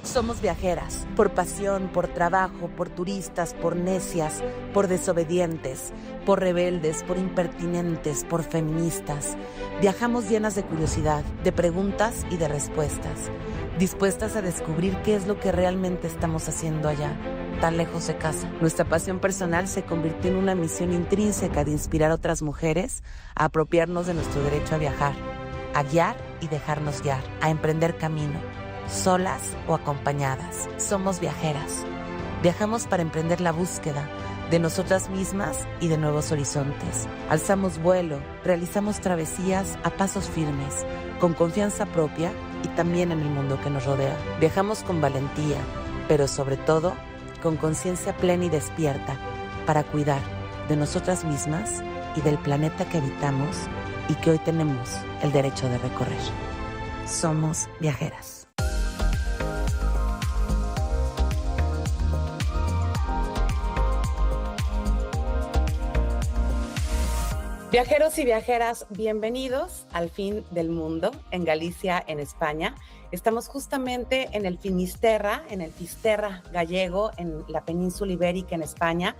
Somos viajeras, por pasión, por trabajo, por turistas, por necias, por desobedientes, por rebeldes, por impertinentes, por feministas. Viajamos llenas de curiosidad, de preguntas y de respuestas, dispuestas a descubrir qué es lo que realmente estamos haciendo allá, tan lejos de casa. Nuestra pasión personal se convirtió en una misión intrínseca de inspirar a otras mujeres a apropiarnos de nuestro derecho a viajar, a guiar y dejarnos guiar, a emprender camino, solas o acompañadas. Somos viajeras. Viajamos para emprender la búsqueda de nosotras mismas y de nuevos horizontes. Alzamos vuelo, realizamos travesías a pasos firmes, con confianza propia y también en el mundo que nos rodea. Viajamos con valentía, pero sobre todo con conciencia plena y despierta para cuidar de nosotras mismas y del planeta que habitamos y que hoy tenemos el derecho de recorrer. Somos viajeras. Viajeros y viajeras, bienvenidos al fin del mundo en Galicia, en España. Estamos justamente en el Finisterra, en el Fisterra gallego, en la península ibérica en España.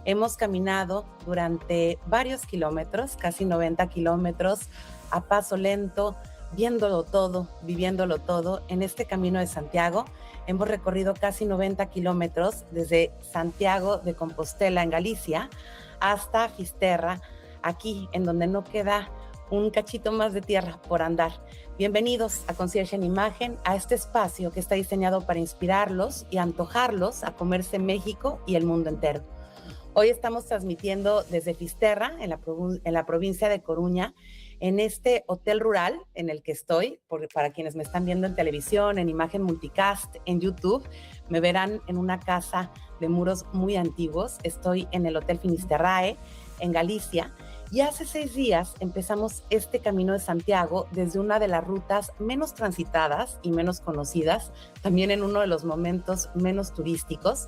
Hemos caminado durante varios kilómetros, casi 90 kilómetros, a paso lento, viéndolo todo, viviéndolo todo. En este Camino de Santiago hemos recorrido casi 90 kilómetros desde Santiago de Compostela, en Galicia, hasta Fisterra, aquí en donde no queda un cachito más de tierra por andar. Bienvenidos a Concierge en Imagen, a este espacio que está diseñado para inspirarlos y antojarlos a comerse México y el mundo entero. Hoy estamos transmitiendo desde Fisterra, en la provincia de Coruña, en este hotel rural en el que estoy. Para quienes me están viendo en televisión, en imagen multicast, en YouTube, me verán en una casa de muros muy antiguos. Estoy en el Hotel Finisterrae, en Galicia. Y hace 6 días empezamos este Camino de Santiago desde una de las rutas menos transitadas y menos conocidas, también en uno de los momentos menos turísticos,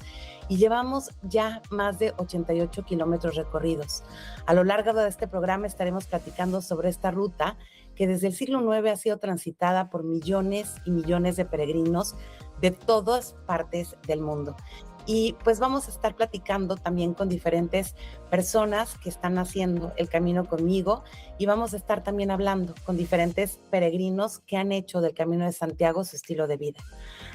y llevamos ya más de 88 kilómetros recorridos. A lo largo de este programa estaremos platicando sobre esta ruta que desde el siglo IX ha sido transitada por millones y millones de peregrinos de todas partes del mundo. Y pues vamos a estar platicando también con diferentes personas que están haciendo el camino conmigo y vamos a estar también hablando con diferentes peregrinos que han hecho del Camino de Santiago su estilo de vida.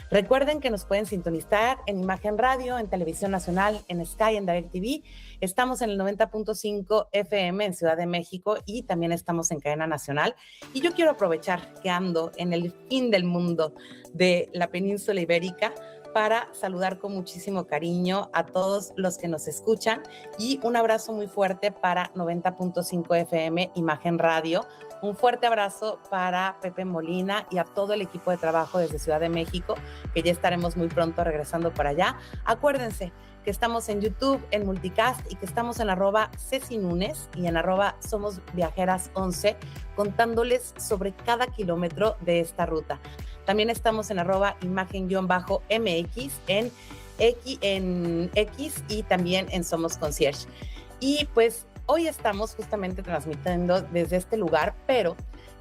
Recuerden que nos pueden sintonizar en Imagen Radio, en Televisión Nacional, en Sky, en DirecTV. Estamos en el 90.5 FM en Ciudad de México y también estamos en cadena nacional. Y yo quiero aprovechar que ando en el fin del mundo de la península ibérica para saludar con muchísimo cariño a todos los que nos escuchan y un abrazo muy fuerte para 90.5 FM Imagen Radio. Un fuerte abrazo para Pepe Molina y a todo el equipo de trabajo desde Ciudad de México, que ya estaremos muy pronto regresando para allá. Acuérdense que estamos en YouTube, en Multicast y que estamos en @CeciNunes y en @SomosViajeras11 contándoles sobre cada kilómetro de esta ruta. También estamos en @imagen_mx en X y también en Somos Concierge. Y pues hoy estamos justamente transmitiendo desde este lugar, pero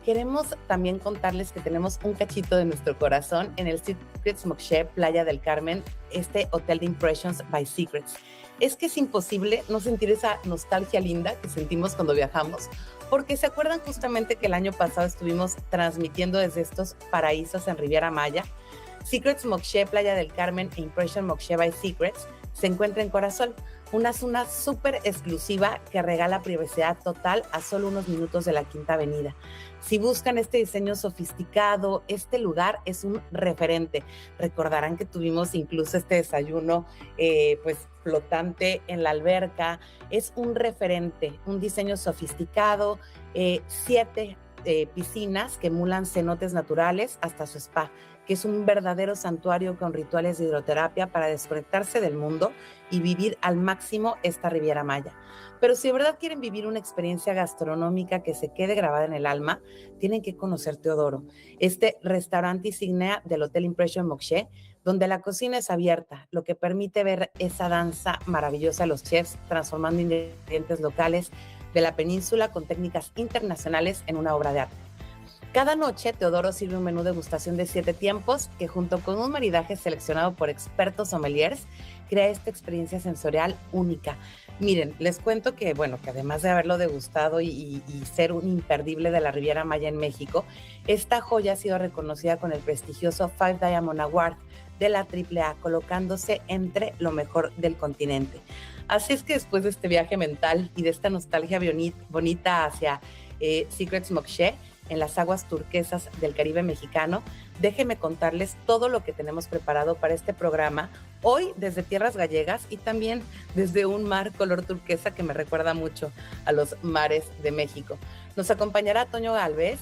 queremos también contarles que tenemos un cachito de nuestro corazón en el Secrets Mokshe, Playa del Carmen, este hotel de Impressions by Secrets. Es que es imposible no sentir esa nostalgia linda que sentimos cuando viajamos, porque se acuerdan justamente que el año pasado estuvimos transmitiendo desde estos paraísos en Riviera Maya. Secrets Mokshe, Playa del Carmen e Impression Mokshe by Secrets se encuentra en Corazón, una zona súper exclusiva que regala privacidad total a solo unos minutos de la Quinta Avenida. Si buscan este diseño sofisticado, este lugar es un referente. Recordarán que tuvimos incluso este desayuno pues flotante en la alberca. Es un referente, un diseño sofisticado, 7 piscinas que emulan cenotes naturales hasta su spa, que es un verdadero santuario con rituales de hidroterapia para desconectarse del mundo y vivir al máximo esta Riviera Maya. Pero si de verdad quieren vivir una experiencia gastronómica que se quede grabada en el alma, tienen que conocer Teodoro, este restaurante insignia del Hotel Impression Mokshe, donde la cocina es abierta, lo que permite ver esa danza maravillosa de los chefs transformando ingredientes locales de la península con técnicas internacionales en una obra de arte. Cada noche, Teodoro sirve un menú degustación de 7 tiempos que, junto con un maridaje seleccionado por expertos sommeliers, crea esta experiencia sensorial única. Miren, les cuento que, bueno, que además de haberlo degustado y ser un imperdible de la Riviera Maya en México, esta joya ha sido reconocida con el prestigioso Five Diamond Award de la AAA, colocándose entre lo mejor del continente. Así es que después de este viaje mental y de esta nostalgia bonita hacia Secrets Mokshe, en las aguas turquesas del Caribe mexicano, déjenme contarles todo lo que tenemos preparado para este programa, hoy desde tierras gallegas y también desde un mar color turquesa que me recuerda mucho a los mares de México. Nos acompañará Toño Galvez,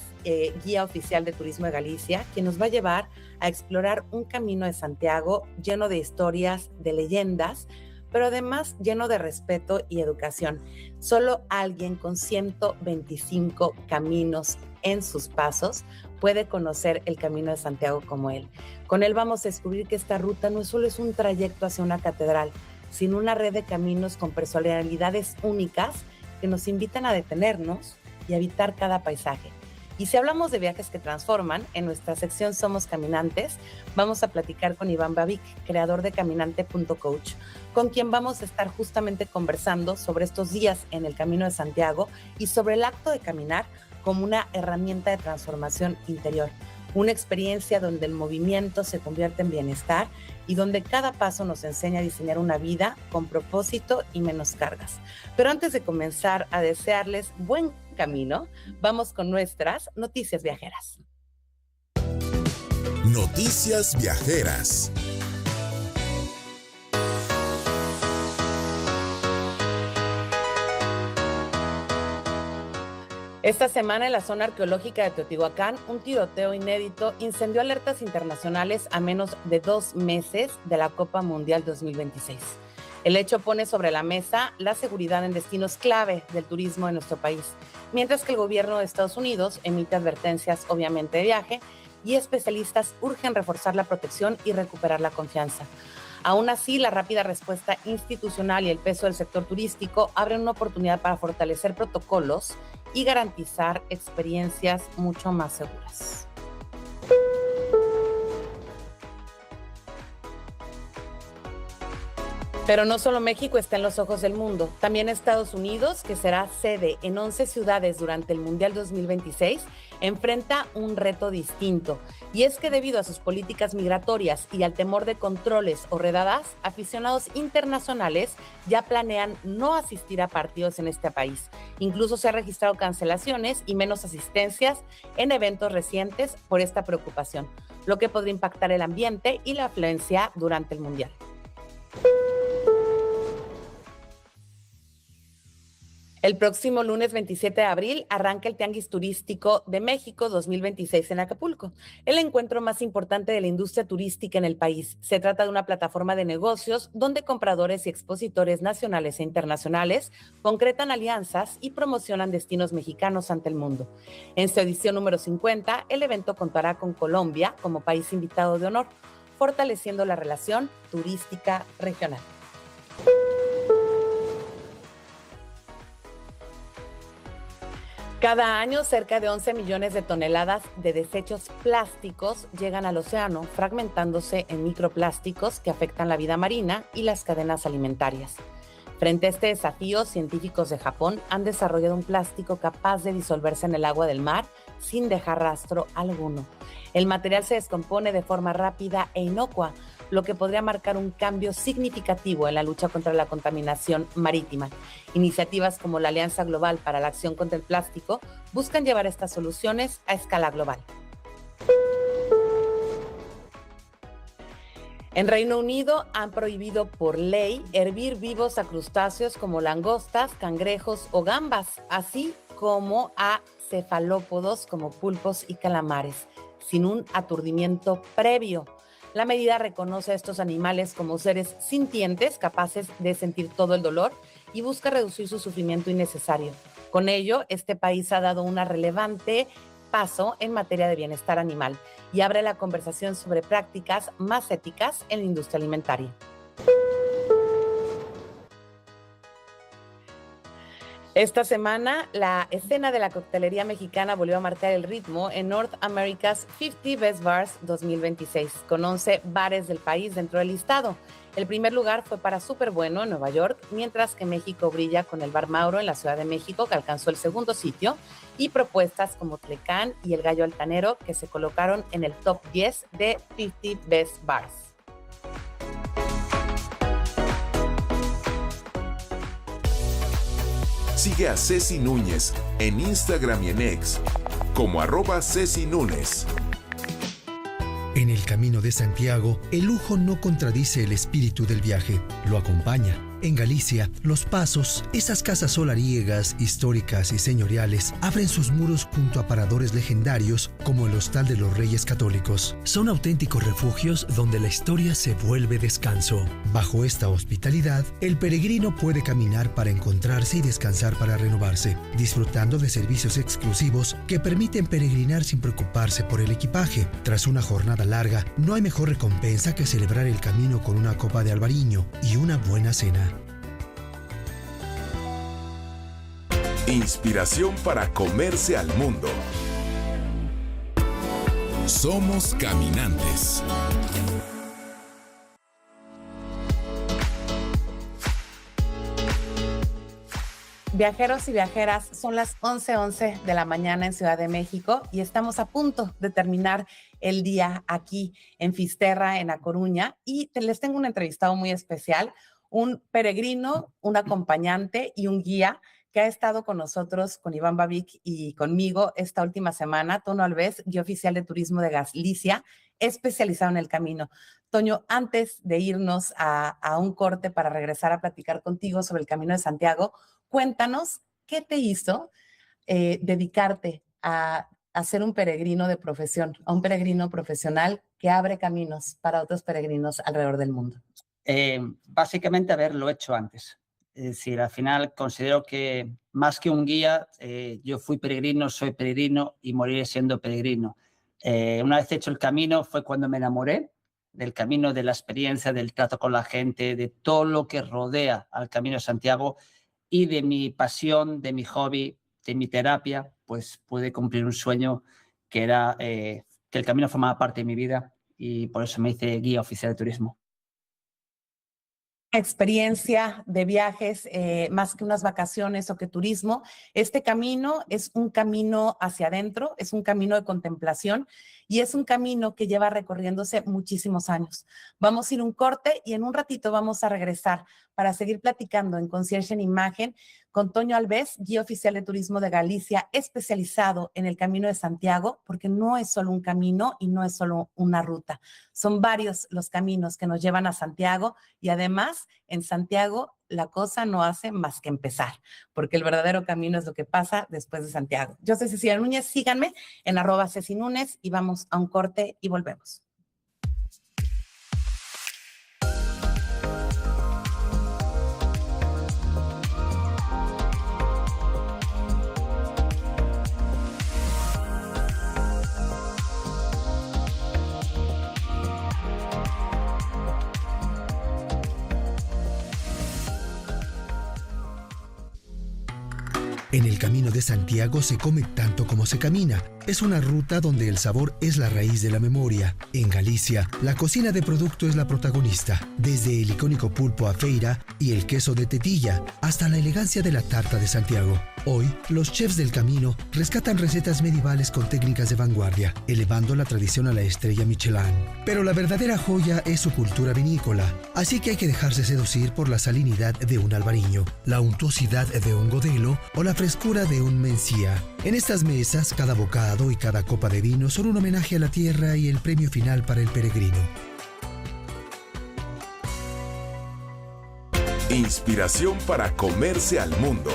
guía oficial de Turismo de Galicia, quien nos va a llevar a explorar un camino de Santiago lleno de historias, de leyendas, pero además lleno de respeto y educación. Solo alguien con 125 caminos en sus pasos puede conocer el Camino de Santiago como él. Con él vamos a descubrir que esta ruta no solo es un trayecto hacia una catedral, sino una red de caminos con personalidades únicas que nos invitan a detenernos y a habitar cada paisaje. Y si hablamos de viajes que transforman, en nuestra sección Somos Caminantes, vamos a platicar con Iván Babic, creador de Caminante.coach, con quien vamos a estar justamente conversando sobre estos días en el Camino de Santiago y sobre el acto de caminar como una herramienta de transformación interior, una experiencia donde el movimiento se convierte en bienestar y donde cada paso nos enseña a diseñar una vida con propósito y menos cargas. Pero antes de comenzar a desearles buen camino, vamos con nuestras noticias viajeras. Noticias viajeras. Esta semana en la zona arqueológica de Teotihuacán, un tiroteo inédito incendió alertas internacionales a menos de 2 meses de la Copa Mundial 2026. El hecho pone sobre la mesa la seguridad en destinos clave del turismo en nuestro país, mientras que el gobierno de Estados Unidos emite advertencias obviamente de viaje y especialistas urgen reforzar la protección y recuperar la confianza. Aún así, la rápida respuesta institucional y el peso del sector turístico abren una oportunidad para fortalecer protocolos y garantizar experiencias mucho más seguras. Pero no solo México está en los ojos del mundo, también Estados Unidos, que será sede en 11 ciudades durante el Mundial 2026, enfrenta un reto distinto. Y es que debido a sus políticas migratorias y al temor de controles o redadas, aficionados internacionales ya planean no asistir a partidos en este país. Incluso se han registrado cancelaciones y menos asistencias en eventos recientes por esta preocupación, lo que podría impactar el ambiente y la afluencia durante el Mundial. El próximo lunes 27 de abril arranca el Tianguis Turístico de México 2026 en Acapulco, el encuentro más importante de la industria turística en el país. Se trata de una plataforma de negocios donde compradores y expositores nacionales e internacionales concretan alianzas y promocionan destinos mexicanos ante el mundo. En su edición número 50, el evento contará con Colombia como país invitado de honor, fortaleciendo la relación turística regional. Cada año, cerca de 11 millones de toneladas de desechos plásticos llegan al océano, fragmentándose en microplásticos que afectan la vida marina y las cadenas alimentarias. Frente a este desafío, científicos de Japón han desarrollado un plástico capaz de disolverse en el agua del mar sin dejar rastro alguno. El material se descompone de forma rápida e inocua, lo que podría marcar un cambio significativo en la lucha contra la contaminación marítima. Iniciativas como la Alianza Global para la Acción contra el Plástico buscan llevar estas soluciones a escala global. En Reino Unido han prohibido por ley hervir vivos a crustáceos como langostas, cangrejos o gambas, así como a cefalópodos como pulpos y calamares, sin un aturdimiento previo. La medida reconoce a estos animales como seres sintientes, capaces de sentir todo el dolor y busca reducir su sufrimiento innecesario. Con ello, este país ha dado un relevante paso en materia de bienestar animal y abre la conversación sobre prácticas más éticas en la industria alimentaria. Esta semana, la escena de la coctelería mexicana volvió a marcar el ritmo en North America's 50 Best Bars 2026, con 11 bares del país dentro del listado. El primer lugar fue para Súper Bueno en Nueva York, mientras que México brilla con el Bar Mauro en la Ciudad de México, que alcanzó el segundo sitio, y propuestas como Tlecán y El Gallo Altanero, que se colocaron en el top 10 de 50 Best Bars. Sigue a Ceci Núñez en Instagram y en X como @CeciNúñez. En el Camino de Santiago, el lujo no contradice el espíritu del viaje, lo acompaña. En Galicia, Los Pasos, esas casas solariegas, históricas y señoriales, abren sus muros junto a paradores legendarios como el Hostal de los Reyes Católicos. Son auténticos refugios donde la historia se vuelve descanso. Bajo esta hospitalidad, el peregrino puede caminar para encontrarse y descansar para renovarse, disfrutando de servicios exclusivos que permiten peregrinar sin preocuparse por el equipaje. Tras una jornada larga, no hay mejor recompensa que celebrar el camino con una copa de albariño y una buena cena. Inspiración para comerse al mundo. Somos caminantes. Viajeros y viajeras, son las 11:11 de la mañana en Ciudad de México y estamos a punto de terminar el día aquí en Fisterra, en A Coruña, y les tengo un entrevistado muy especial, un peregrino, un acompañante y un guía que ha estado con nosotros, con Iván Babic y conmigo esta última semana, Toño Alves, guía oficial de turismo de Galicia, especializado en el camino. Toño, antes de irnos a un corte para regresar a platicar contigo sobre el Camino de Santiago, cuéntanos qué te hizo dedicarte a ser un peregrino de profesión, a un peregrino profesional que abre caminos para otros peregrinos alrededor del mundo. Básicamente haberlo hecho antes. Es decir, al final considero que más que un guía, yo fui peregrino, soy peregrino y moriré siendo peregrino. Una vez hecho el camino fue cuando me enamoré del camino, de la experiencia, del trato con la gente, de todo lo que rodea al Camino de Santiago y de mi pasión, de mi hobby, de mi terapia, pues pude cumplir un sueño que era que el camino formaba parte de mi vida y por eso me hice guía oficial de turismo. Experiencia de viajes, más que unas vacaciones o que turismo. Este camino es un camino hacia adentro, es un camino de contemplación y es un camino que lleva recorriéndose muchísimos años. Vamos a ir un corte y en un ratito vamos a regresar para seguir platicando en Concierge en Imagen con Toño Alves, guía oficial de turismo de Galicia, especializado en el Camino de Santiago, porque no es solo un camino y no es solo una ruta. Son varios los caminos que nos llevan a Santiago y además en Santiago la cosa no hace más que empezar, porque el verdadero camino es lo que pasa después de Santiago. Yo soy Cecilia Núñez, síganme en @CeciNúñez y vamos a un corte y volvemos. En el Camino de Santiago se come tanto como se camina. Es una ruta donde el sabor es la raíz de la memoria. En Galicia, la cocina de producto es la protagonista, desde el icónico pulpo a feira y el queso de tetilla, hasta la elegancia de la tarta de Santiago. Hoy, los chefs del camino rescatan recetas medievales con técnicas de vanguardia, elevando la tradición a la estrella Michelin. Pero la verdadera joya es su cultura vinícola, así que hay que dejarse seducir por la salinidad de un albariño, la untuosidad de un godelo o la frescura de un mencía. En estas mesas, cada bocado y cada copa de vino son un homenaje a la tierra y el premio final para el peregrino. Inspiración para comerse al mundo.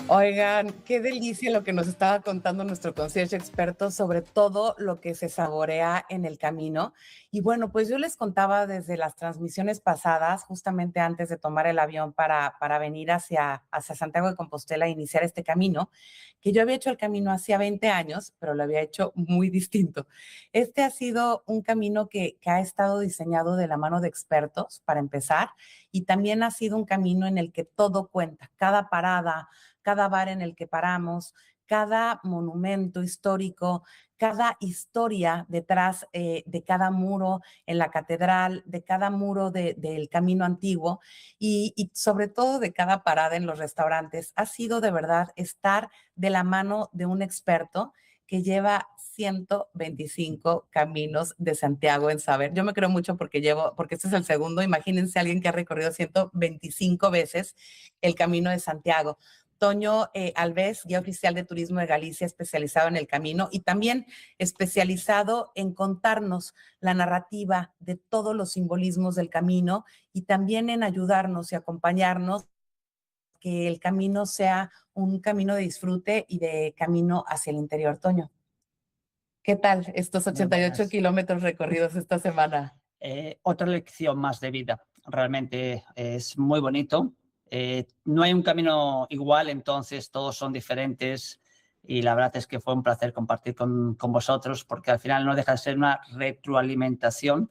Oigan, qué delicia lo que nos estaba contando nuestro concierge experto sobre todo lo que se saborea en el camino. Y bueno, pues yo les contaba desde las transmisiones pasadas, justamente antes de tomar el avión para venir hacia Santiago de Compostela e iniciar este camino, que yo había hecho el camino hacía 20 años, pero lo había hecho muy distinto. Este ha sido un camino que ha estado diseñado de la mano de expertos, para empezar, y también ha sido un camino en el que todo cuenta, cada parada, cada bar en el que paramos, cada monumento histórico, cada historia detrás de cada muro en la catedral, de cada muro del camino antiguo y sobre todo de cada parada en los restaurantes. Ha sido de verdad estar de la mano de un experto que lleva 125 caminos de Santiago en saber. Yo me creo mucho porque este es el segundo. Imagínense alguien que ha recorrido 125 veces el camino de Santiago. Toño Alves, guía oficial de turismo de Galicia, especializado en el camino y también especializado en contarnos la narrativa de todos los simbolismos del camino y también en ayudarnos y acompañarnos que el camino sea un camino de disfrute y de camino hacia el interior. Toño, ¿qué tal estos 88 kilómetros recorridos esta semana? Otra lección más de vida. Realmente es muy bonito. No hay un camino igual, entonces todos son diferentes y la verdad es que fue un placer compartir con vosotros porque al final no deja de ser una retroalimentación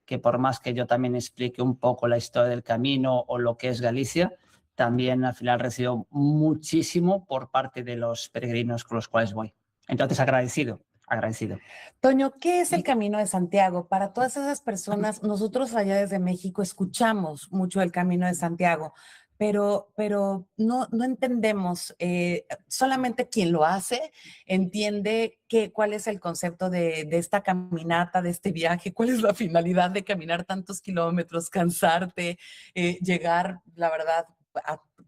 que por más que yo también explique un poco la historia del camino o lo que es Galicia, también al final recibo muchísimo por parte de los peregrinos con los cuales voy. Entonces agradecido. Toño, ¿qué es el Camino de Santiago? Para todas esas personas, nosotros allá desde México escuchamos mucho el Camino de Santiago, pero no entendemos, solamente quien lo hace entiende cuál es el concepto de esta caminata, de este viaje, cuál es la finalidad de caminar tantos kilómetros, cansarte, llegar, la verdad,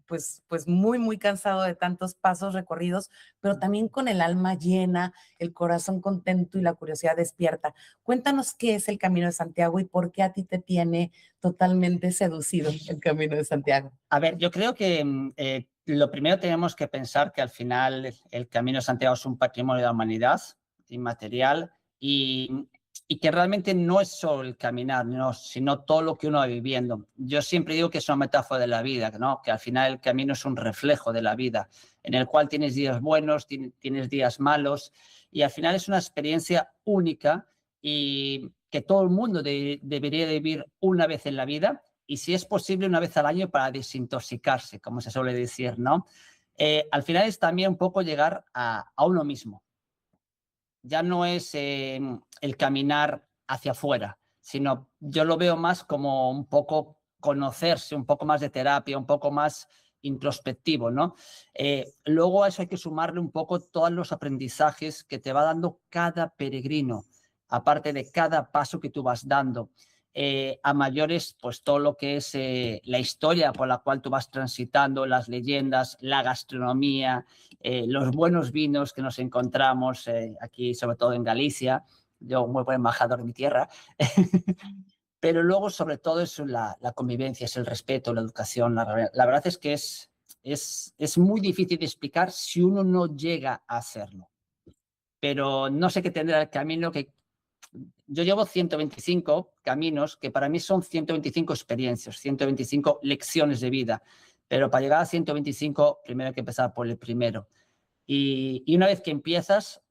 pues muy, muy cansado de tantos pasos recorridos, pero también con el alma llena, el corazón contento y la curiosidad despierta. Cuéntanos qué es el Camino de Santiago y por qué a ti te tiene totalmente seducido el Camino de Santiago. A ver, yo creo que lo primero tenemos que pensar que al final el Camino de Santiago es un patrimonio de la humanidad inmaterial y que realmente no es solo el caminar, ¿no? Sino todo lo que uno va viviendo. Yo siempre digo que es una metáfora de la vida, ¿no? Que al final el camino es un reflejo de la vida, en el cual tienes días buenos, tienes días malos, y al final es una experiencia única y que todo el mundo debería vivir una vez en la vida, y si es posible una vez al año para desintoxicarse, como se suele decir, ¿no? Al final es también un poco llegar a uno mismo. Ya no es el caminar hacia afuera, sino yo lo veo más como un poco conocerse, un poco más de terapia, un poco más introspectivo, ¿no? Luego a eso hay que sumarle un poco todos los aprendizajes que te va dando cada peregrino, aparte de cada paso que tú vas dando. A mayores, pues todo lo que es la historia por la cual tú vas transitando, las leyendas, la gastronomía, los buenos vinos que nos encontramos aquí, sobre todo en Galicia. Yo, muy buen embajador de mi tierra. Pero luego, sobre todo, es la convivencia, es el respeto, la educación. La verdad es que es muy difícil de explicar si uno no llega a hacerlo. Pero no sé qué tendrá el camino que... Yo llevo 125 caminos que para mí son 125 experiencias, 125 lecciones de vida, pero para llegar a 125 primero hay que empezar por el primero. Y una vez que empiezas,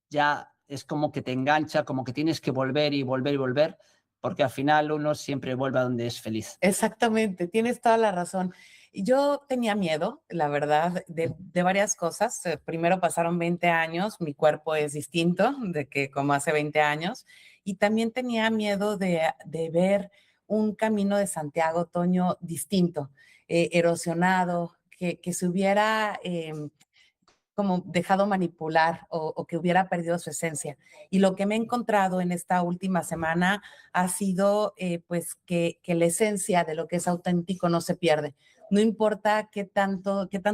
ya es como que te engancha, como que tienes que volver y volver y volver, porque al final uno siempre vuelve a donde es feliz. Exactamente, tienes toda la razón. Yo tenía miedo, la verdad, de varias cosas. Primero pasaron 20 años, mi cuerpo es distinto de que como hace 20 años, y también tenía miedo de ver un Camino de Santiago, Toño, distinto, erosionado, que se hubiera como dejado manipular o que hubiera perdido su esencia. Y lo que me he encontrado en esta última semana ha sido pues que la esencia de lo que es auténtico no se pierde. No importa qué tan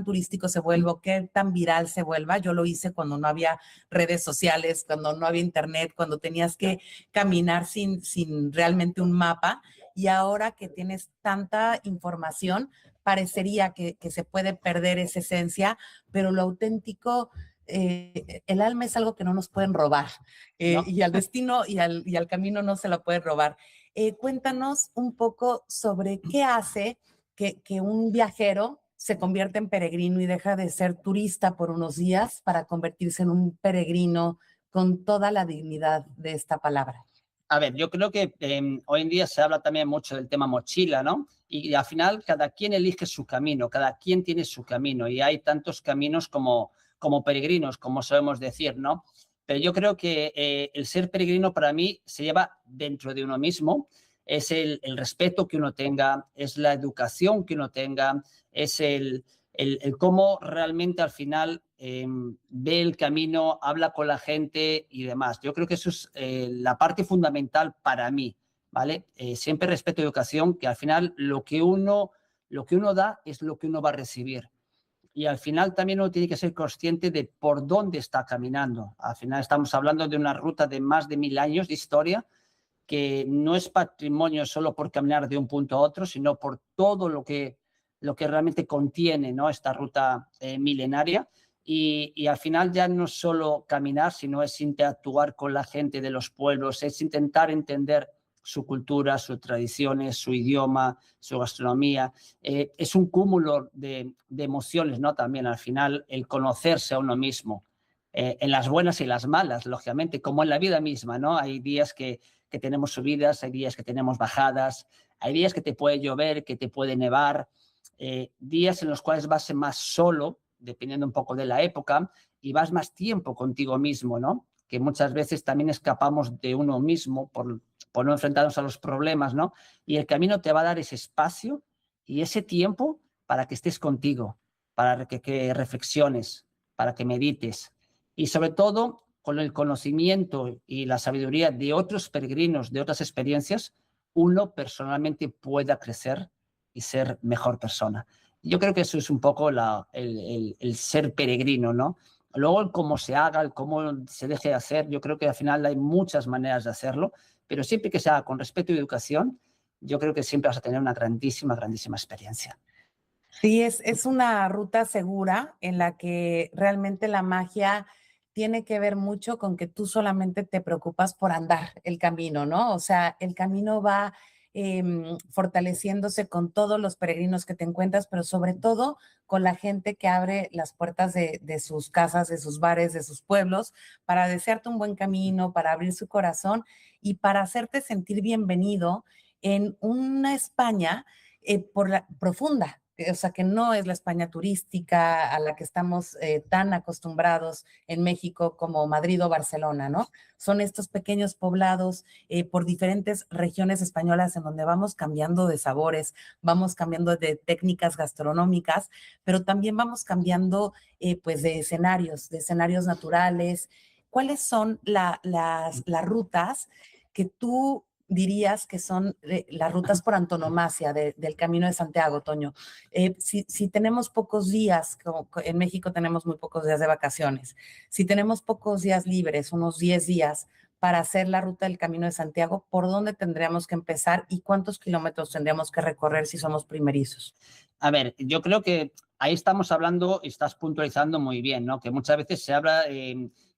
turístico se vuelva o qué tan viral se vuelva. Yo lo hice cuando no había redes sociales, cuando no había internet, cuando tenías que caminar sin realmente un mapa. Y ahora que tienes tanta información, parecería que se puede perder esa esencia, pero lo auténtico, el alma es algo que no nos pueden robar, ¿no? y al destino y al camino no se la pueden robar. Cuéntanos un poco sobre qué hace que un viajero se convierta en peregrino y deja de ser turista por unos días para convertirse en un peregrino con toda la dignidad de esta palabra. A ver, yo creo que hoy en día se habla también mucho del tema mochila, ¿no? Y al final cada quien elige su camino, cada quien tiene su camino y hay tantos caminos como peregrinos, como sabemos decir, ¿no? Pero yo creo que el ser peregrino para mí se lleva dentro de uno mismo, es el respeto que uno tenga, es la educación que uno tenga, es el cómo realmente al final ve el camino, habla con la gente y demás. Yo creo que eso es la parte fundamental para mí, ¿vale? Siempre respeto y educación, que al final lo que uno da es lo que uno va a recibir. Y al final también uno tiene que ser consciente de por dónde está caminando. Al final estamos hablando de una ruta de más de 1000 años de historia, que no es patrimonio solo por caminar de un punto a otro, sino por todo lo que realmente contiene, ¿no? Esta ruta milenaria. Y al final ya no es solo caminar, sino es interactuar con la gente de los pueblos, es intentar entender su cultura, sus tradiciones, su idioma, su gastronomía. Es un cúmulo de emociones, ¿no? También al final el conocerse a uno mismo, en las buenas y las malas, lógicamente, como en la vida misma, ¿no? Hay días que tenemos subidas, hay días que tenemos bajadas, hay días que te puede llover, que te puede nevar, días en los cuales vas más solo, dependiendo un poco de la época, y vas más tiempo contigo mismo, ¿no? Que muchas veces también escapamos de uno mismo por no enfrentarnos a los problemas, ¿no? Y el camino te va a dar ese espacio y ese tiempo para que estés contigo, para que reflexiones, para que medites. Y sobre todo, con el conocimiento y la sabiduría de otros peregrinos, de otras experiencias, uno personalmente pueda crecer y ser mejor persona. Yo creo que eso es un poco el ser peregrino, ¿no? Luego, el cómo se haga, el cómo se deje de hacer, yo creo que al final hay muchas maneras de hacerlo, pero siempre que se haga con respeto y educación, yo creo que siempre vas a tener una grandísima, grandísima experiencia. Sí, es una ruta segura en la que realmente la magia tiene que ver mucho con que tú solamente te preocupas por andar el camino, ¿no? O sea, el camino va fortaleciéndose con todos los peregrinos que te encuentras, pero sobre todo con la gente que abre las puertas de sus casas, de sus bares, de sus pueblos, para desearte un buen camino, para abrir su corazón y para hacerte sentir bienvenido en una España profunda, o sea, que no es la España turística a la que estamos tan acostumbrados en México como Madrid o Barcelona, ¿no? Son estos pequeños poblados por diferentes regiones españolas en donde vamos cambiando de sabores, vamos cambiando de técnicas gastronómicas, pero también vamos cambiando pues de escenarios naturales. ¿Cuáles son las rutas que tú dirías que son las rutas por antonomasia del Camino de Santiago, Toño? Si tenemos pocos días, como en México tenemos muy pocos días de vacaciones, si tenemos pocos días libres, unos 10 días para hacer la ruta del Camino de Santiago, ¿por dónde tendríamos que empezar y cuántos kilómetros tendríamos que recorrer si somos primerizos? A ver, yo creo que ahí estamos hablando y estás puntualizando muy bien, ¿no? Que muchas veces se habla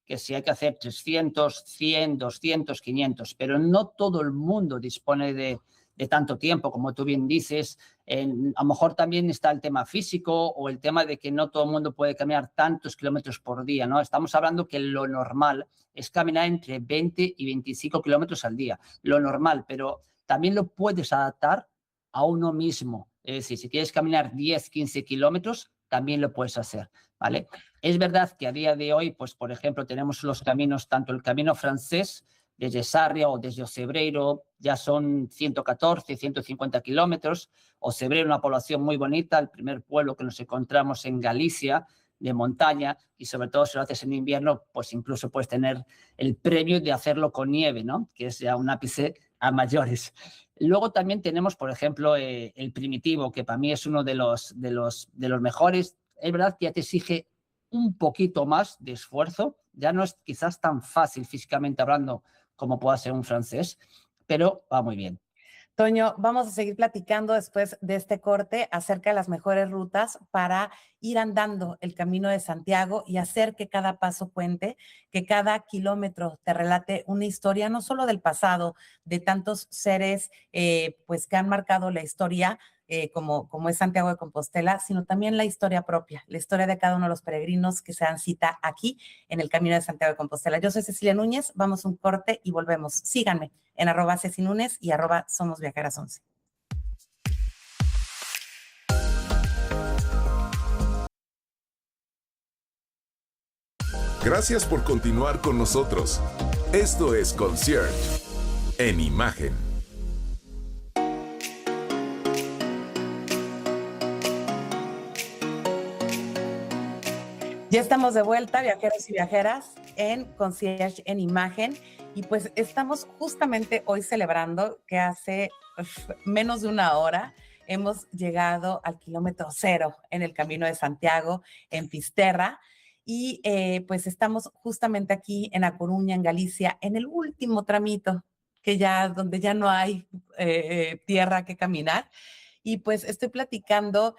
que si hay que hacer 300, 100, 200, 500, pero no todo el mundo dispone de tanto tiempo, como tú bien dices. A lo mejor también está el tema físico o el tema de que no todo el mundo puede caminar tantos kilómetros por día, ¿no? Estamos hablando que lo normal es caminar entre 20 y 25 kilómetros al día, lo normal, pero también lo puedes adaptar a uno mismo. Es decir, si quieres caminar 10, 15 kilómetros, también lo puedes hacer, ¿vale? Es verdad que a día de hoy, pues, por ejemplo, tenemos los caminos, tanto el camino francés, desde Sarria o desde Ocebreiro, ya son 114, 150 kilómetros. Ocebreiro, una población muy bonita, el primer pueblo que nos encontramos en Galicia, de montaña, y sobre todo si lo haces en invierno, pues incluso puedes tener el premio de hacerlo con nieve, ¿no? Que es ya un ápice a mayores. Luego también tenemos, por ejemplo, el Primitivo, que para mí es uno de los mejores. Es verdad que ya te exige un poquito más de esfuerzo, ya no es quizás tan fácil físicamente hablando como pueda ser un francés, pero va muy bien. Toño, vamos a seguir platicando después de este corte acerca de las mejores rutas para ir andando el Camino de Santiago y hacer que cada paso cuente, que cada kilómetro te relate una historia, no solo del pasado, de tantos seres pues que han marcado la historia, como es Santiago de Compostela, sino también la historia propia, la historia de cada uno de los peregrinos que se dan cita aquí en el Camino de Santiago de Compostela. Yo soy Cecilia Núñez, vamos a un corte y volvemos. Síganme en @CeciNúñez y @SomosViajeras11. Gracias por continuar con nosotros. Esto es Concierge en imagen. Ya estamos de vuelta, viajeros y viajeras, en Concierge en imagen. Y pues estamos justamente hoy celebrando que hace menos de una hora hemos llegado al kilómetro 0 en el Camino de Santiago, en Fisterra. Y pues estamos justamente aquí en A Coruña, en Galicia, en el último tramito, donde ya no hay tierra que caminar. Y pues estoy platicando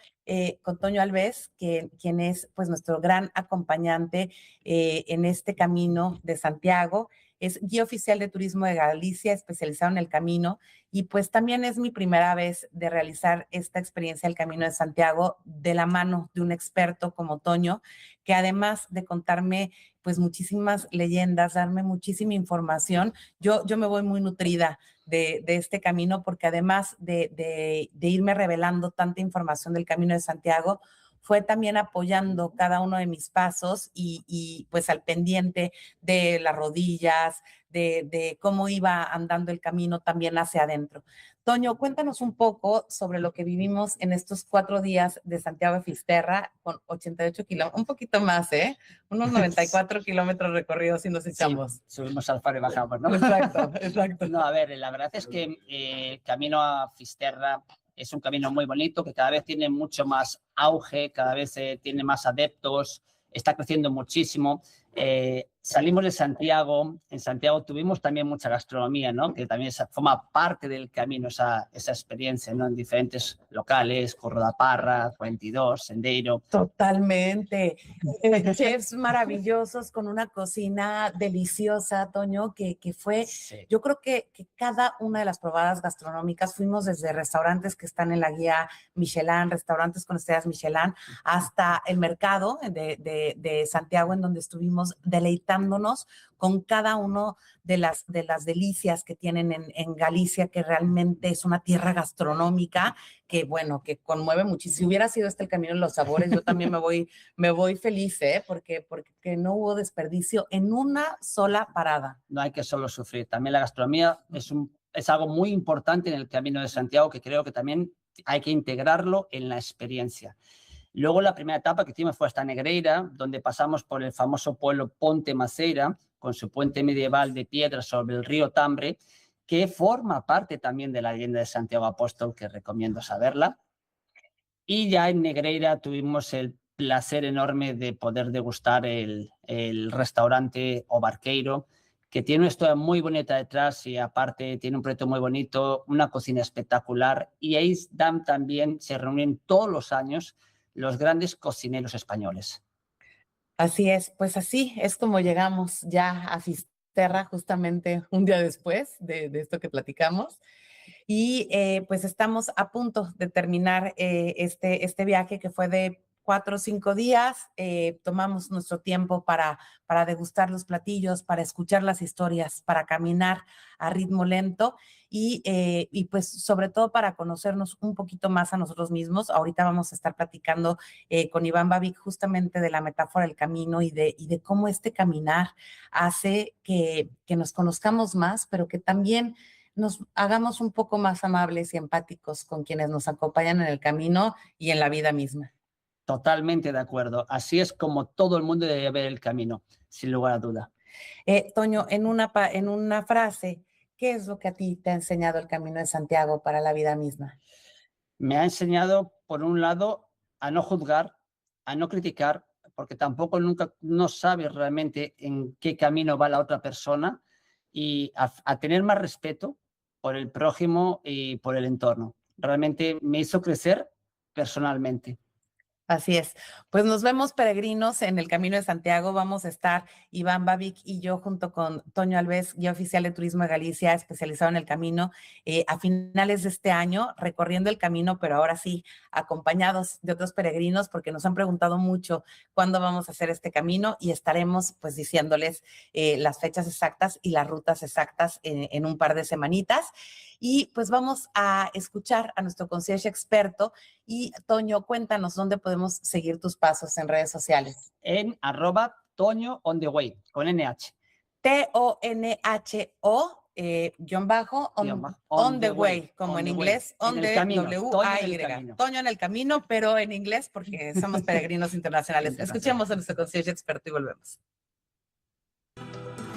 con Toño Alves, quien es pues nuestro gran acompañante en este Camino de Santiago. Es guía oficial de turismo de Galicia, especializado en el camino, y pues también es mi primera vez de realizar esta experiencia del Camino de Santiago de la mano de un experto como Toño, que además de contarme pues muchísimas leyendas, darme muchísima información, yo me voy muy nutrida de este camino, porque además de irme revelando tanta información del Camino de Santiago, fue también apoyando cada uno de mis pasos y pues al pendiente de las rodillas, de cómo iba andando el camino también hacia adentro. Toño, cuéntanos un poco sobre lo que vivimos en estos 4 días de Santiago de Fisterra con 88 kilómetros, un poquito más, unos 94 kilómetros recorridos y nos echamos. Sí, subimos al faro y bajamos, ¿no? Exacto, exacto. No, a ver, la verdad es que el camino a Fisterra es un camino muy bonito, que cada vez tiene mucho más auge, cada vez tiene más adeptos, está creciendo muchísimo. Salimos de Santiago, en Santiago tuvimos también mucha gastronomía, ¿no? Que también forma parte del camino, esa experiencia, ¿no? En diferentes locales, Corro da Parra, 22, Sendeiro. Totalmente. Chefs maravillosos con una cocina deliciosa, Toño, que fue, sí. Yo creo que cada una de las probadas gastronómicas, fuimos desde restaurantes que están en la guía Michelin, restaurantes con estrellas Michelin, hasta el mercado de Santiago, en donde estuvimos deleitándonos con cada uno de las delicias que tienen en Galicia, que realmente es una tierra gastronómica que, bueno, que conmueve muchísimo. Si hubiera sido este el camino de los sabores, yo también me voy feliz, porque no hubo desperdicio en una sola parada. No hay que solo sufrir. También la gastronomía es algo muy importante en el Camino de Santiago, que creo que también hay que integrarlo en la experiencia. Luego la primera etapa que hicimos fue hasta Negreira, donde pasamos por el famoso pueblo Ponte Maceira, con su puente medieval de piedra sobre el río Tambre, que forma parte también de la leyenda de Santiago Apóstol, que recomiendo saberla. Y ya en Negreira tuvimos el placer enorme de poder degustar el restaurante O Barqueiro, que tiene una historia muy bonita detrás y aparte tiene un proyecto muy bonito, una cocina espectacular. Y ahí también se reúnen todos los años los grandes cocineros españoles. Así es, pues así es como llegamos ya a Fisterra, justamente un día después de esto que platicamos. Y pues estamos a punto de terminar este viaje, que fue de 4 o 5 días. Tomamos nuestro tiempo para degustar los platillos, para escuchar las historias, para caminar a ritmo lento y pues sobre todo para conocernos un poquito más a nosotros mismos. Ahorita vamos a estar platicando con Iván Babic justamente de la metáfora del camino y de cómo este caminar hace que nos conozcamos más, pero que también nos hagamos un poco más amables y empáticos con quienes nos acompañan en el camino y en la vida misma. Totalmente de acuerdo. Así es como todo el mundo debe ver el camino, sin lugar a duda. Toño, en una frase, ¿qué es lo que a ti te ha enseñado el Camino de Santiago para la vida misma? Me ha enseñado, por un lado, a no juzgar, a no criticar, porque tampoco nunca no sabes realmente en qué camino va la otra persona, y a tener más respeto por el prójimo y por el entorno. Realmente me hizo crecer personalmente. Así es. Pues nos vemos, peregrinos, en el Camino de Santiago. Vamos a estar Iván Babic y yo junto con Toño Alves, guía oficial de Turismo de Galicia, especializado en el camino, a finales de este año, recorriendo el camino, pero ahora sí, acompañados de otros peregrinos, porque nos han preguntado mucho cuándo vamos a hacer este camino y estaremos pues diciéndoles las fechas exactas y las rutas exactas en un par de semanitas. Y pues vamos a escuchar a nuestro concierge experto. Y Toño, cuéntanos dónde podemos seguir tus pasos en redes sociales. En @Toño on the way, con NH. TONHO on the way, como en inglés, on the W-A-Y. Toño en el camino, pero en inglés porque somos peregrinos internacionales. Escuchemos a nuestro concierge experto y volvemos.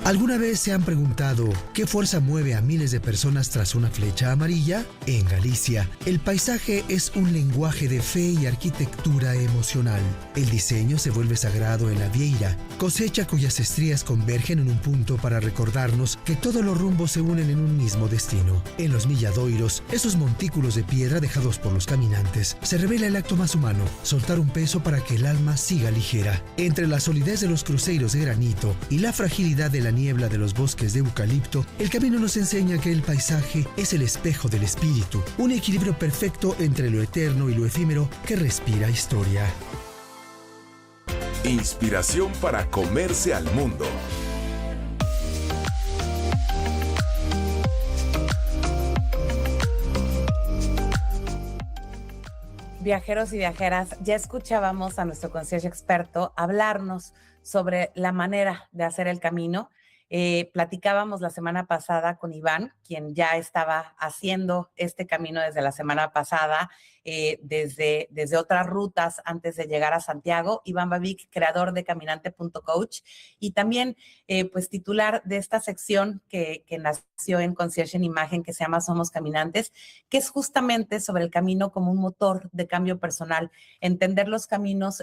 ¿Alguna vez se han preguntado qué fuerza mueve a miles de personas tras una flecha amarilla? En Galicia, el paisaje es un lenguaje de fe y arquitectura emocional. El diseño se vuelve sagrado en la vieira, cosecha cuyas estrías convergen en un punto para recordarnos que todos los rumbos se unen en un mismo destino. En los milladoiros, esos montículos de piedra dejados por los caminantes, se revela el acto más humano, soltar un peso para que el alma siga ligera. Entre la solidez de los cruceros de granito y la fragilidad de la niebla de los bosques de eucalipto, el camino nos enseña que el paisaje es el espejo del espíritu, un equilibrio perfecto entre lo eterno y lo efímero que respira historia. Inspiración para comerse al mundo. Viajeros y viajeras, ya escuchábamos a nuestro concierge experto hablarnos sobre la manera de hacer el camino. Platicábamos la semana pasada con Iván, quien ya estaba haciendo este camino desde la semana pasada, desde otras rutas antes de llegar a Santiago. Iván Babic, creador de Caminante.coach y también pues titular de esta sección que nació en Concierge en Imagen, que se llama Somos Caminantes, que es justamente sobre el camino como un motor de cambio personal, entender los caminos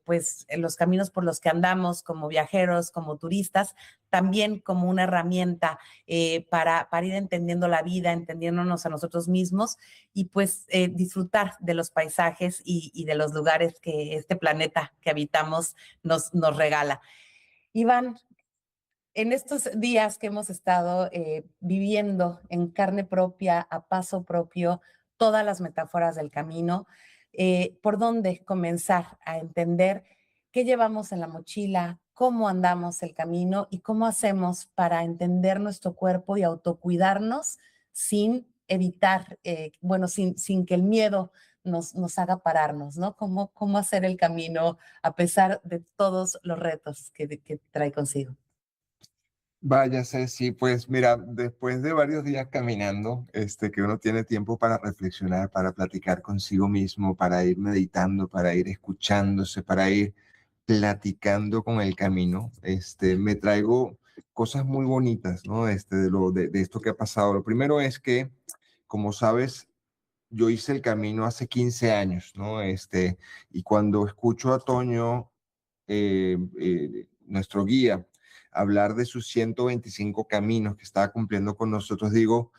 pues los caminos por los que andamos como viajeros, como turistas, también como una herramienta para ir entendiendo la vida, entendiéndonos a nosotros mismos y pues disfrutar de los paisajes y de los lugares que este planeta que habitamos nos regala. Iván, en estos días que hemos estado viviendo en carne propia, a paso propio, todas las metáforas del camino, ¿por dónde comenzar a entender qué llevamos en la mochila, cómo andamos el camino y cómo hacemos para entender nuestro cuerpo y autocuidarnos sin evitar, sin que el miedo nos haga pararnos, ¿no? ¿Cómo hacer el camino a pesar de todos los retos que trae consigo? Vaya, Ceci, pues mira, después de varios días caminando, que uno tiene tiempo para reflexionar, para platicar consigo mismo, para ir meditando, para ir escuchándose, para ir platicando con el camino, me traigo cosas muy bonitas, ¿no? De esto que ha pasado. Lo primero es que, como sabes, yo hice el camino hace 15 años, ¿no? Y cuando escucho a Toño, nuestro guía, hablar de sus 125 caminos que estaba cumpliendo con nosotros, digo,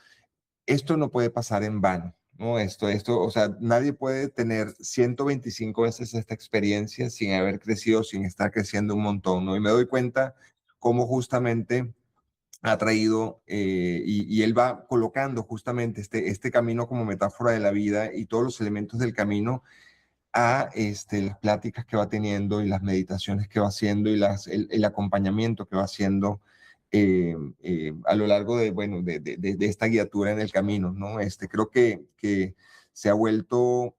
esto no puede pasar en vano, ¿no? O sea, nadie puede tener 125 veces esta experiencia sin haber crecido, sin estar creciendo un montón, ¿no? Y me doy cuenta cómo justamente ha traído y él va colocando justamente este camino como metáfora de la vida y todos los elementos del camino a las pláticas que va teniendo y las meditaciones que va haciendo y el acompañamiento que va haciendo a lo largo de esta guiatura en el camino, ¿no? Creo que se ha vuelto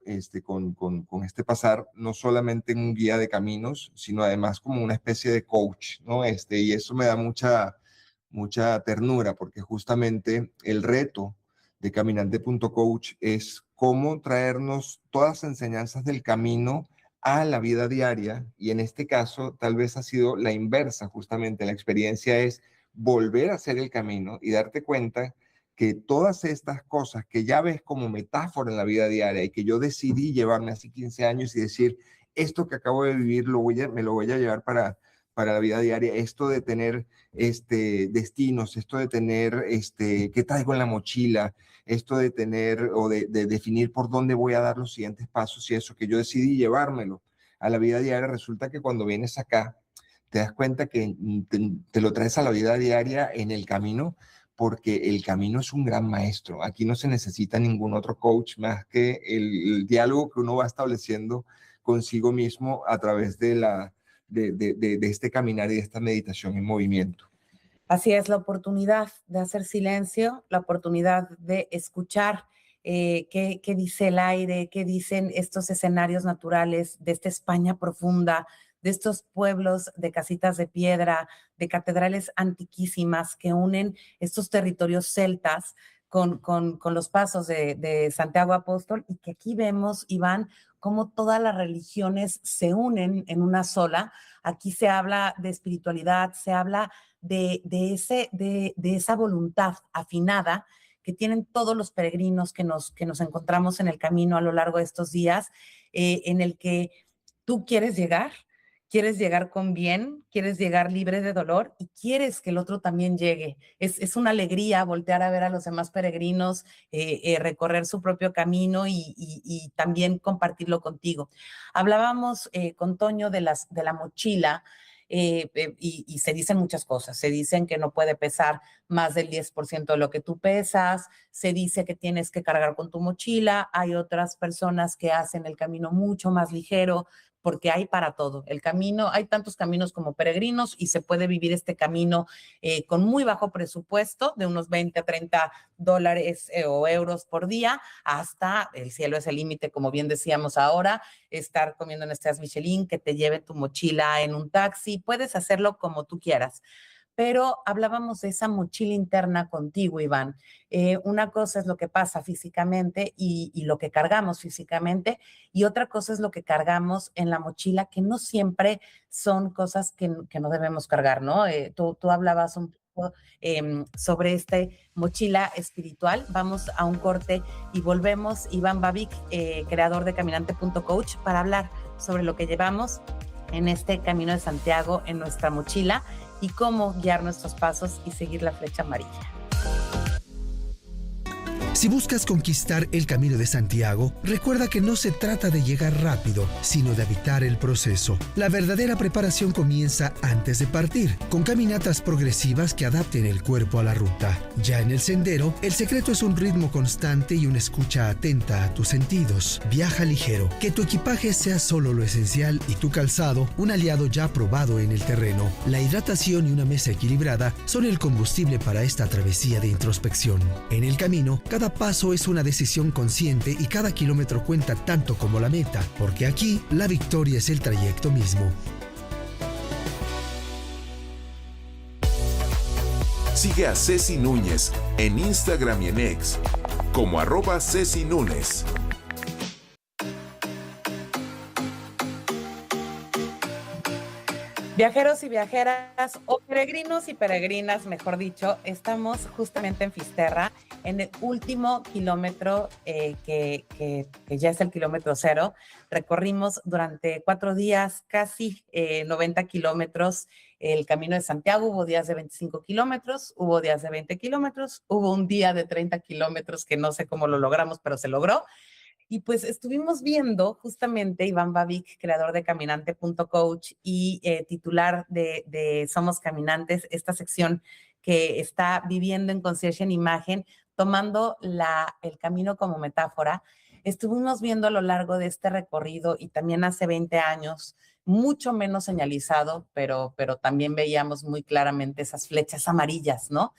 con este pasar no solamente un guía de caminos, sino además como una especie de coach, ¿no? Y eso me da mucha ternura porque justamente el reto de Caminante.coach es cómo traernos todas las enseñanzas del camino a la vida diaria y en este caso tal vez ha sido la inversa, justamente la experiencia es volver a hacer el camino y darte cuenta que todas estas cosas que ya ves como metáfora en la vida diaria y que yo decidí llevarme hace 15 años y decir, esto que acabo de vivir me lo voy a llevar para para la vida diaria, esto de tener destinos, esto de tener qué traigo en la mochila, esto de tener o de definir por dónde voy a dar los siguientes pasos y eso, que yo decidí llevármelo a la vida diaria. Resulta que cuando vienes acá, te das cuenta que te lo traes a la vida diaria en el camino, porque el camino es un gran maestro. Aquí no se necesita ningún otro coach más que el diálogo que uno va estableciendo consigo mismo a través de este caminar y de esta meditación en movimiento. Así es, la oportunidad de hacer silencio, la oportunidad de escuchar qué dice el aire, qué dicen estos escenarios naturales de esta España profunda, de estos pueblos de casitas de piedra, de catedrales antiquísimas que unen estos territorios celtas con los pasos de Santiago Apóstol, y que aquí vemos, Iván, cómo todas las religiones se unen en una sola. Aquí se habla de espiritualidad, se habla de esa voluntad afinada que tienen todos los peregrinos que nos encontramos en el camino a lo largo de estos días, en el que tú quieres llegar con bien, quieres llegar libre de dolor y quieres que el otro también llegue. Es una alegría voltear a ver a los demás peregrinos, recorrer su propio camino y también compartirlo contigo. Hablábamos con Toño de la mochila. Y se dicen muchas cosas. Se dicen que no puede pesar más del 10% de lo que tú pesas. Se dice que tienes que cargar con tu mochila. Hay otras personas que hacen el camino mucho más ligero, porque hay para todo. El camino, hay tantos caminos como peregrinos y se puede vivir este camino con muy bajo presupuesto, de unos 20 a 30 dólares o euros por día, hasta el cielo es el límite, como bien decíamos ahora, estar comiendo en estrellas Michelin, que te lleve tu mochila en un taxi, puedes hacerlo como tú quieras. Pero hablábamos de esa mochila interna contigo, Iván. Una cosa es lo que pasa físicamente y lo que cargamos físicamente, y otra cosa es lo que cargamos en la mochila, que no siempre son cosas que no debemos cargar, ¿no? Tú hablabas un poco sobre esta mochila espiritual. Vamos a un corte y volvemos. Iván Babic, creador de Caminante.coach, para hablar sobre lo que llevamos en este Camino de Santiago en nuestra mochila y cómo guiar nuestros pasos y seguir la flecha amarilla. Si buscas conquistar el Camino de Santiago, recuerda que no se trata de llegar rápido, sino de habitar el proceso. La verdadera preparación comienza antes de partir, con caminatas progresivas que adapten el cuerpo a la ruta. Ya en el sendero, el secreto es un ritmo constante y una escucha atenta a tus sentidos. Viaja ligero, que tu equipaje sea solo lo esencial y tu calzado un aliado ya probado en el terreno. La hidratación y una mesa equilibrada son el combustible para esta travesía de introspección. En el camino, cada paso es una decisión consciente y cada kilómetro cuenta tanto como la meta, porque aquí la victoria es el trayecto mismo. Sigue a Ceci Núñez en Instagram y en X como @CeciNúñez. Viajeros y viajeras, o peregrinos y peregrinas, mejor dicho, estamos justamente en Fisterra, en el último kilómetro, que ya es el kilómetro cero. Recorrimos durante 4 días, casi 90 kilómetros, el Camino de Santiago. Hubo días de 25 kilómetros, hubo días de 20 kilómetros, hubo un día de 30 kilómetros que no sé cómo lo logramos, pero se logró. Y pues estuvimos viendo justamente Iván Babic, creador de Caminante.coach y titular de Somos Caminantes, esta sección que está viviendo en conciencia en imagen, tomando el camino como metáfora. Estuvimos viendo a lo largo de este recorrido, y también hace 20 años, mucho menos señalizado, pero también veíamos muy claramente esas flechas amarillas, ¿no?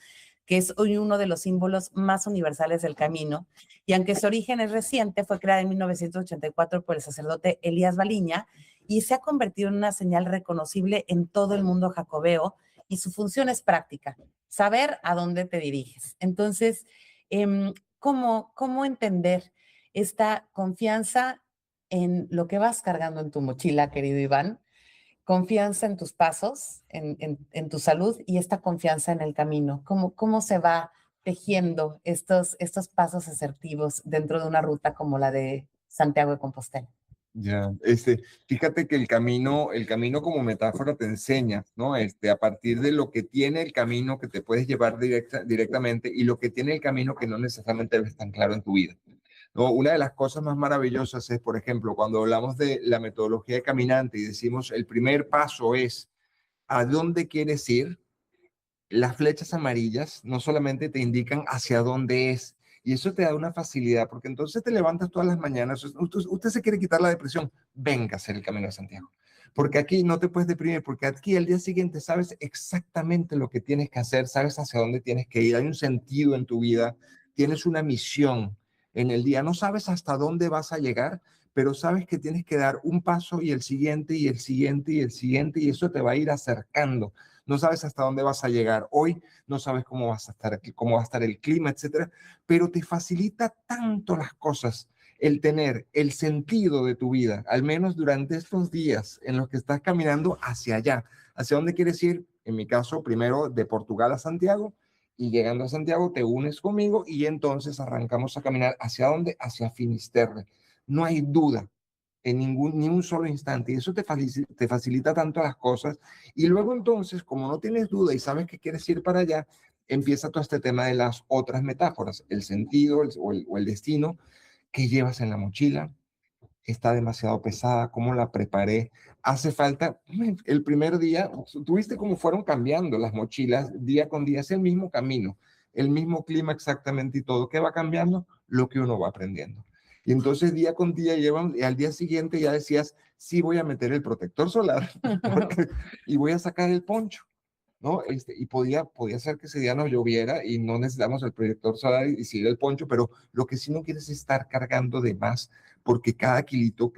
Que es hoy uno de los símbolos más universales del camino. Y aunque su origen es reciente, fue creada en 1984 por el sacerdote Elías Baliña y se ha convertido en una señal reconocible en todo el mundo jacobeo, y su función es práctica, saber a dónde te diriges. Entonces, ¿cómo entender esta confianza en lo que vas cargando en tu mochila, querido Iván? Confianza en tus pasos, en tu salud, y esta confianza en el camino. ¿Cómo se va tejiendo estos pasos asertivos dentro de una ruta como la de Santiago de Compostela? Ya, fíjate que el camino como metáfora te enseña, ¿no? A partir de lo que tiene el camino que te puedes llevar directamente y lo que tiene el camino que no necesariamente ves tan claro en tu vida, ¿no? Una de las cosas más maravillosas es, por ejemplo, cuando hablamos de la metodología de caminante y decimos el primer paso es ¿a dónde quieres ir? Las flechas amarillas no solamente te indican hacia dónde es, y eso te da una facilidad, porque entonces te levantas todas las mañanas, usted se quiere quitar la depresión, venga a hacer el Camino de Santiago, porque aquí no te puedes deprimir, porque aquí al día siguiente sabes exactamente lo que tienes que hacer, sabes hacia dónde tienes que ir, hay un sentido en tu vida, tienes una misión en el día, no sabes hasta dónde vas a llegar, pero sabes que tienes que dar un paso y el siguiente y el siguiente y el siguiente, y eso te va a ir acercando. No sabes hasta dónde vas a llegar hoy, no sabes cómo vas a estar, cómo va a estar el clima, etcétera, pero te facilita tanto las cosas el tener el sentido de tu vida, al menos durante estos días en los que estás caminando hacia allá. ¿Hacia dónde quieres ir? En mi caso, primero de Portugal a Santiago, y llegando a Santiago te unes conmigo y entonces arrancamos a caminar. ¿Hacia dónde? Hacia Finisterre. No hay duda en ni un solo instante, y eso te facilita tanto las cosas, y luego entonces, como no tienes duda y sabes que quieres ir para allá, empieza todo este tema de las otras metáforas, el sentido o el destino que llevas en la mochila, está demasiado pesada, cómo la preparé, hace falta, el primer día, tuviste cómo fueron cambiando las mochilas día con día, es el mismo camino, el mismo clima exactamente y todo, ¿qué va cambiando? Lo que uno va aprendiendo. Y entonces día con día llevan, y al día siguiente ya decías, sí voy a meter el protector solar y voy a sacar el poncho, ¿no? Y podía ser que ese día no lloviera y no necesitamos el protector solar y seguir el poncho, pero lo que sí no quieres es estar cargando de más, porque cada kilito,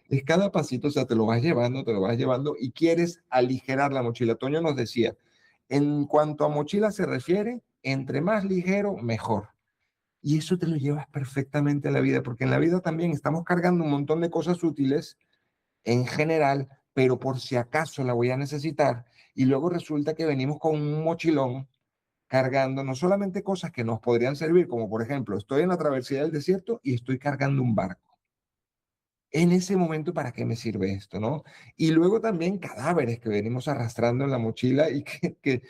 es cada pasito, o sea, te lo vas llevando y quieres aligerar la mochila. Toño nos decía, en cuanto a mochila se refiere, entre más ligero, mejor. Y eso te lo llevas perfectamente a la vida, porque en la vida también estamos cargando un montón de cosas útiles en general, pero por si acaso la voy a necesitar. Y luego resulta que venimos con un mochilón cargando no solamente cosas que nos podrían servir, como por ejemplo, estoy en la travesía del desierto y estoy cargando un barco. En ese momento, ¿para qué me sirve esto, no? Y luego también cadáveres que venimos arrastrando en la mochila y que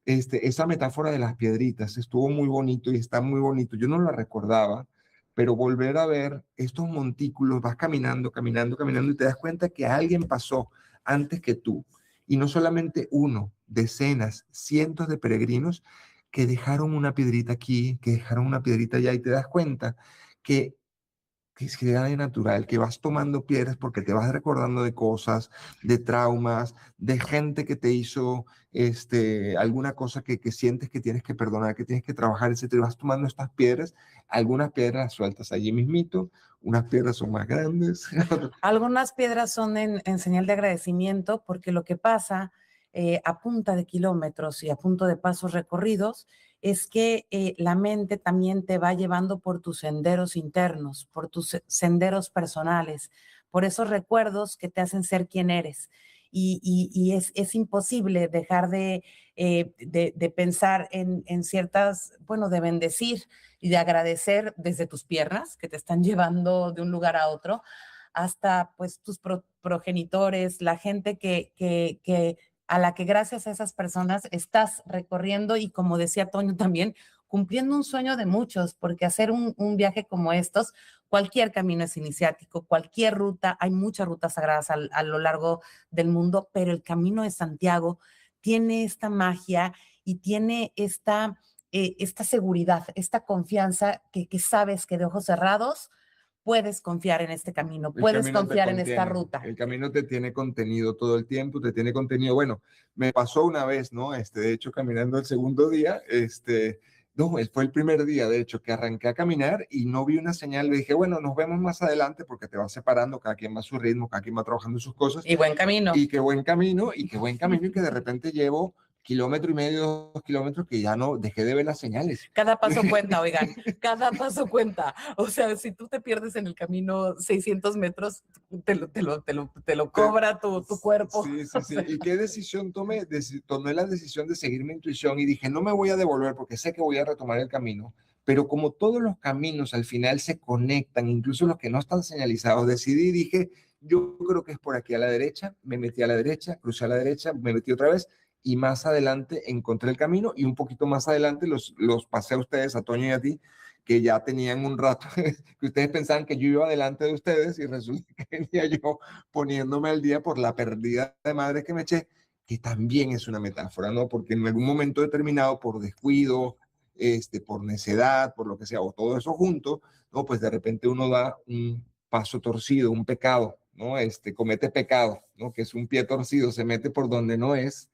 esa metáfora de las piedritas estuvo muy bonito y está muy bonito. Yo no la recordaba, pero volver a ver estos montículos, vas caminando y te das cuenta que alguien pasó antes que tú. Y no solamente uno, decenas, cientos de peregrinos que dejaron una piedrita aquí, que dejaron una piedrita allá y te das cuenta que es que de natural, que vas tomando piedras porque te vas recordando de cosas, de traumas, de gente que te hizo alguna cosa que sientes que tienes que perdonar, que tienes que trabajar, etcétera. Vas tomando estas piedras, algunas piedras las sueltas allí mismito, unas piedras son más grandes. Algunas piedras son en señal de agradecimiento, porque lo que pasa a punta de kilómetros y a punto de pasos recorridos es que la mente también te va llevando por tus senderos internos, por tus senderos personales, por esos recuerdos que te hacen ser quien eres. Y es imposible dejar de pensar en ciertas, bueno, de bendecir y de agradecer desde tus piernas que te están llevando de un lugar a otro, hasta pues tus progenitores, la gente que a la que gracias a esas personas estás recorriendo y, como decía Toño también, cumpliendo un sueño de muchos, porque hacer un viaje como estos, cualquier camino es iniciático, cualquier ruta, hay muchas rutas sagradas a lo largo del mundo, pero el Camino de Santiago tiene esta magia y tiene esta seguridad, esta confianza que sabes que de ojos cerrados puedes confiar en este camino, puedes confiar en esta ruta. El camino te tiene contenido todo el tiempo, te tiene contenido. Bueno, me pasó una vez, ¿no? De hecho, caminando el segundo día, no, fue el primer día, de hecho, que arranqué a caminar y no vi una señal. Le dije, bueno, nos vemos más adelante porque te vas separando, cada quien va a su ritmo, cada quien va trabajando sus cosas. Y buen camino. Y qué buen camino, y que de repente llevo 1,5 kilómetros, 2 kilómetros que ya no dejé de ver las señales. Cada paso cuenta, oigan, cada paso cuenta. O sea, si tú te pierdes en el camino 600 metros, te lo cobra tu cuerpo. Sí. ¿Y qué decisión tomé la decisión de seguir mi intuición y dije, no me voy a devolver porque sé que voy a retomar el camino, pero como todos los caminos al final se conectan, incluso los que no están señalizados, decidí, dije, yo creo que es por aquí a la derecha, me metí a la derecha, crucé a la derecha, me metí otra vez, y más adelante encontré el camino, y un poquito más adelante los pasé a ustedes, a Toño y a ti, que ya tenían un rato, que ustedes pensaban que yo iba delante de ustedes, y resulta que venía yo poniéndome al día por la pérdida de madre que me eché, que también es una metáfora, ¿no? Porque en algún momento determinado, por descuido, por necedad, por lo que sea, o todo eso junto, ¿no? Pues de repente uno da un paso torcido, un pecado, ¿no? Comete pecado, ¿no? Que es un pie torcido, se mete por donde no es,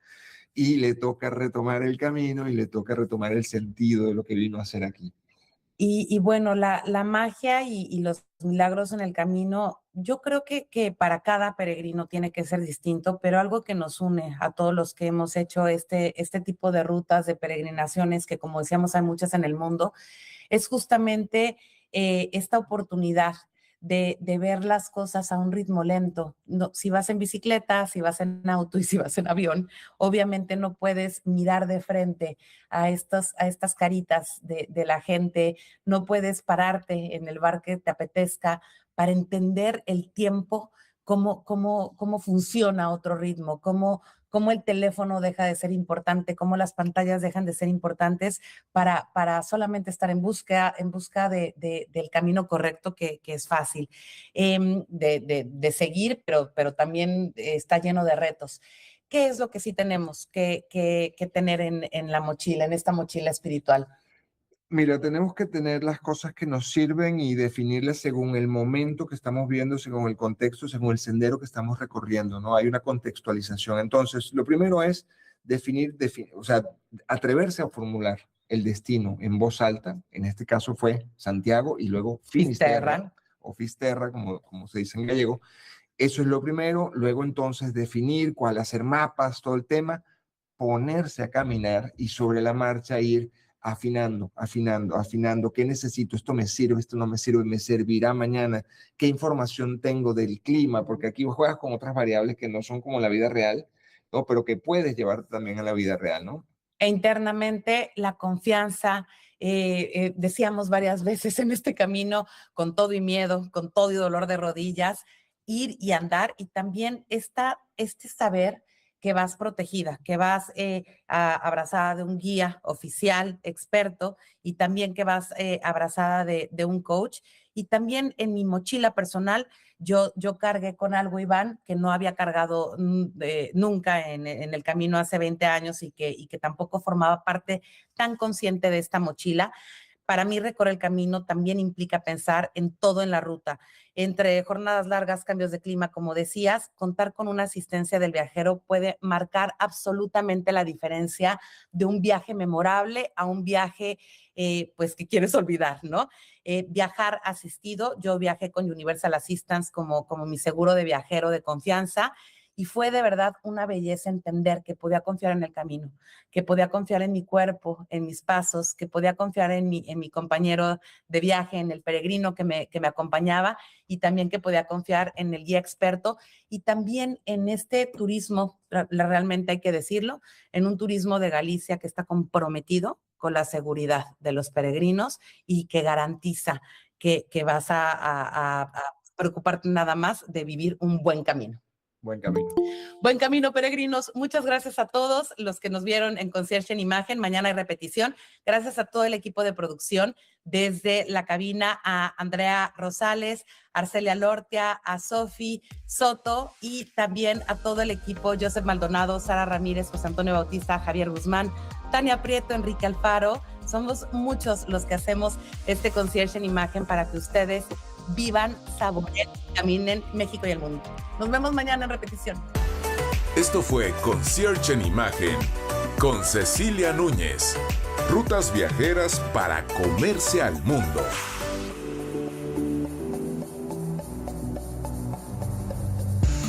y le toca retomar el camino y le toca retomar el sentido de lo que vino a hacer aquí. Y bueno, la magia y los milagros en el camino, yo creo que para cada peregrino tiene que ser distinto, pero algo que nos une a todos los que hemos hecho este tipo de rutas, de peregrinaciones, que como decíamos hay muchas en el mundo, es justamente esta oportunidad de ver las cosas a un ritmo lento. No, si vas en bicicleta, si vas en auto y si vas en avión, obviamente no puedes mirar de frente a estas caritas de la gente, no puedes pararte en el bar que te apetezca para entender el tiempo, cómo funciona otro ritmo, cómo el teléfono deja de ser importante, cómo las pantallas dejan de ser importantes para solamente estar en busca del camino correcto, que es fácil de seguir, pero también está lleno de retos. ¿Qué es lo que sí tenemos que tener en la mochila, en esta mochila espiritual? Mira, tenemos que tener las cosas que nos sirven y definirlas según el momento que estamos viendo, según el contexto, según el sendero que estamos recorriendo, ¿no? Hay una contextualización. Entonces, lo primero es definir, o sea, atreverse a formular el destino en voz alta. En este caso fue Santiago y luego Finisterra, o Fisterra, como se dice en gallego. Eso es lo primero. Luego, entonces, definir cuál hacer mapas, todo el tema, ponerse a caminar y sobre la marcha ir afinando, qué necesito, esto me sirve, esto no me sirve, me servirá mañana, qué información tengo del clima, porque aquí juegas con otras variables que no son como la vida real, ¿no? Pero que puedes llevar también a la vida real, ¿no? E internamente la confianza, decíamos varias veces en este camino, con todo y miedo, con todo y dolor de rodillas, ir y andar, y también este saber que vas protegida, que vas abrazada de un guía oficial, experto, y también que vas abrazada de un coach. Y también en mi mochila personal, yo cargué con algo, Iván, que no había cargado nunca en el camino hace 20 años y que tampoco formaba parte tan consciente de esta mochila. Para mí, recorrer el camino también implica pensar en todo en la ruta. Entre jornadas largas, cambios de clima, como decías, contar con una asistencia del viajero puede marcar absolutamente la diferencia de un viaje memorable a un viaje pues que quieres olvidar, ¿no? Viajar asistido, yo viajé con Universal Assistance como mi seguro de viajero de confianza, y fue de verdad una belleza entender que podía confiar en el camino, que podía confiar en mi cuerpo, en mis pasos, que podía confiar en mi compañero de viaje, en el peregrino que me acompañaba, y también que podía confiar en el guía experto, y también en este turismo, realmente hay que decirlo, en un turismo de Galicia que está comprometido con la seguridad de los peregrinos y que garantiza que vas a preocuparte nada más de vivir un buen camino. Buen camino. Buen camino, peregrinos. Muchas gracias a todos los que nos vieron en Concierge en Imagen. Mañana hay repetición. Gracias a todo el equipo de producción, desde la cabina a Andrea Rosales, Arcelia Lortia, a Sofi Soto, y también a todo el equipo, Joseph Maldonado, Sara Ramírez, José Antonio Bautista, Javier Guzmán, Tania Prieto, Enrique Alfaro. Somos muchos los que hacemos este Concierge en Imagen para que ustedes vivan, saboren, caminen México y el mundo. Nos vemos mañana en repetición. Esto fue Concierge en Imagen con Cecilia Núñez. Rutas viajeras para comerse al mundo.